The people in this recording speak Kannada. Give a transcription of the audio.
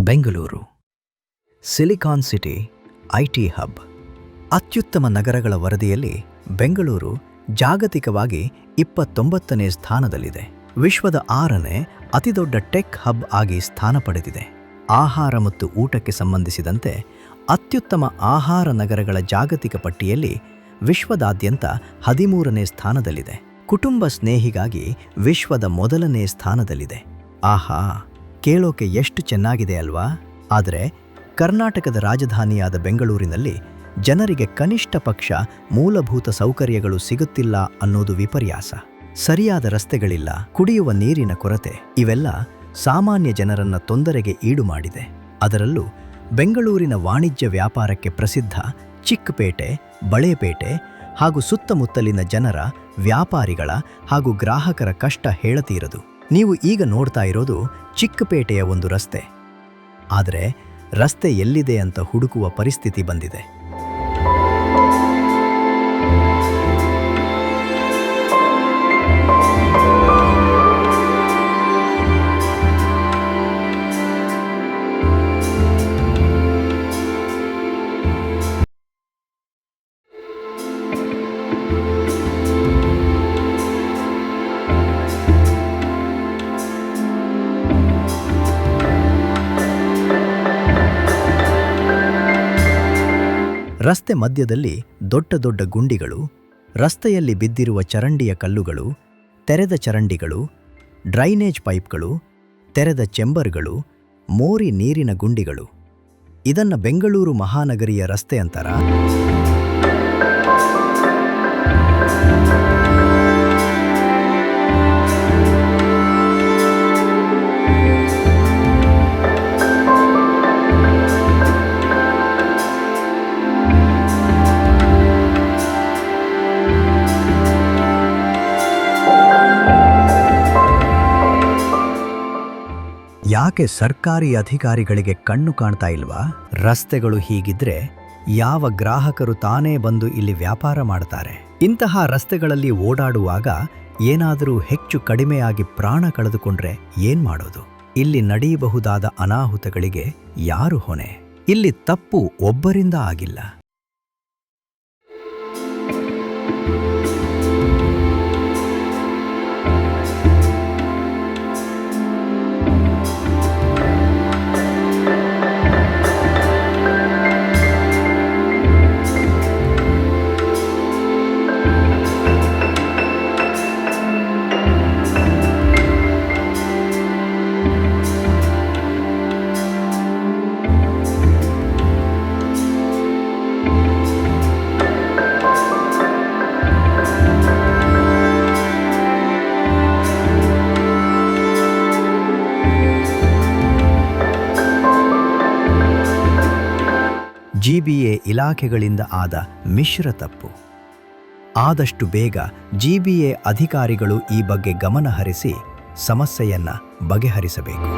Bengaluru silicon city, IT hub. ಅತ್ಯುತ್ತಮ ನಗರಗಳ ವರದಿಯಲ್ಲಿ ಬೆಂಗಳೂರು ಜಾಗತಿಕವಾಗಿ 29ನೇ ಸ್ಥಾನದಲ್ಲಿದೆ. ವಿಶ್ವದ 6ನೇ ಅತಿದೊಡ್ಡ ಟೆಕ್ ಹಬ್ ಆಗಿ ಸ್ಥಾನ ಪಡೆದಿದೆ. ಆಹಾರ ಮತ್ತು ಊಟಕ್ಕೆ ಸಂಬಂಧಿಸಿದಂತೆ ಅತ್ಯುತ್ತಮ ಆಹಾರ ನಗರಗಳ ಜಾಗತಿಕ ಪಟ್ಟಿಯಲ್ಲಿ ವಿಶ್ವದಾದ್ಯಂತ 13ನೇ ಸ್ಥಾನದಲ್ಲಿದೆ. ಕುಟುಂಬ ಸ್ನೇಹಿಗಾಗಿ ವಿಶ್ವದ 1ನೇ ಸ್ಥಾನದಲ್ಲಿದೆ. ಆಹಾ, ಕೇಳೋಕೆ ಎಷ್ಟು ಚೆನ್ನಾಗಿದೆ ಅಲ್ವಾ? ಆದರೆ ಕರ್ನಾಟಕದ ರಾಜಧಾನಿಯಾದ ಬೆಂಗಳೂರಿನಲ್ಲಿ ಜನರಿಗೆ ಕನಿಷ್ಠ ಪಕ್ಷ ಮೂಲಭೂತ ಸೌಕರ್ಯಗಳು ಸಿಗುತ್ತಿಲ್ಲ ಅನ್ನೋದು ವಿಪರ್ಯಾಸ. ಸರಿಯಾದ ರಸ್ತೆಗಳಿಲ್ಲ, ಕುಡಿಯುವ ನೀರಿನ ಕೊರತೆ, ಇವೆಲ್ಲ ಸಾಮಾನ್ಯ ಜನರನ್ನ ತೊಂದರೆಗೆ ಈಡು ಮಾಡಿದೆ. ಅದರಲ್ಲೂ ಬೆಂಗಳೂರಿನ ವಾಣಿಜ್ಯ ವ್ಯಾಪಾರಕ್ಕೆ ಪ್ರಸಿದ್ಧ ಚಿಕ್ಕಪೇಟೆ, ಬಳೆಪೇಟೆ ಹಾಗೂ ಸುತ್ತಮುತ್ತಲಿನ ಜನರ, ವ್ಯಾಪಾರಿಗಳ ಹಾಗೂ ಗ್ರಾಹಕರ ಕಷ್ಟ ಹೇಳತೀರದು. ನೀವು ಈಗ ನೋಡ್ತಾ ಇರೋದು ಚಿಕ್ಕಪೇಟೆಯ ಒಂದು ರಸ್ತೆ. ಆದರೆ ರಸ್ತೆ ಎಲ್ಲಿದೆ ಅಂತ ಹುಡುಕುವ ಪರಿಸ್ಥಿತಿ ಬಂದಿದೆ. ರಸ್ತೆ ಮಧ್ಯದಲ್ಲಿ ದೊಡ್ಡ ದೊಡ್ಡ ಗುಂಡಿಗಳು, ರಸ್ತೆಯಲ್ಲಿ ಬಿದ್ದಿರುವ ಚರಂಡಿಯ ಕಲ್ಲುಗಳು, ತೆರೆದ ಚರಂಡಿಗಳು, ಡ್ರೈನೇಜ್ ಪೈಪ್ಗಳು, ತೆರೆದ ಚೆಂಬರ್ಗಳು, ಮೋರಿ ನೀರಿನ ಗುಂಡಿಗಳು. ಇದನ್ನ ಬೆಂಗಳೂರು ಮಹಾನಗರಿಯ ರಸ್ತೆ ಅಂತಾರ? ಯಾಕೆ ಸರ್ಕಾರಿ ಅಧಿಕಾರಿಗಳಿಗೆ ಕಣ್ಣು ಕಾಣ್ತಾ ಇಲ್ವಾ? ರಸ್ತೆಗಳು ಹೀಗಿದ್ರೆ ಯಾವ ಗ್ರಾಹಕರು ತಾನೇ ಬಂದು ಇಲ್ಲಿ ವ್ಯಾಪಾರ ಮಾಡ್ತಾರೆ? ಇಂತಹ ರಸ್ತೆಗಳಲ್ಲಿ ಓಡಾಡುವಾಗ ಏನಾದರೂ ಹೆಚ್ಚು ಕಡಿಮೆಯಾಗಿ ಪ್ರಾಣ ಕಳೆದುಕೊಂಡ್ರೆ ಏನ್ ಮಾಡೋದು? ಇಲ್ಲಿ ನಡೆಯಬಹುದಾದ ಅನಾಹುತಗಳಿಗೆ ಯಾರು ಹೊಣೆ? ಇಲ್ಲಿ ತಪ್ಪು ಒಬ್ಬರಿಂದ ಆಗಿಲ್ಲ. ಜಿಬಿಎ ಇಲಾಖೆಗಳಿಂದ ಆದ ಮಿಶ್ರ ತಪ್ಪು. ಆದಷ್ಟು ಬೇಗ ಜಿಬಿಎ ಅಧಿಕಾರಿಗಳು ಈ ಬಗ್ಗೆ ಗಮನ ಹರಿಸಿ ಸಮಸ್ಯೆಯನ್ನ ಬಗೆಹರಿಸಬೇಕು.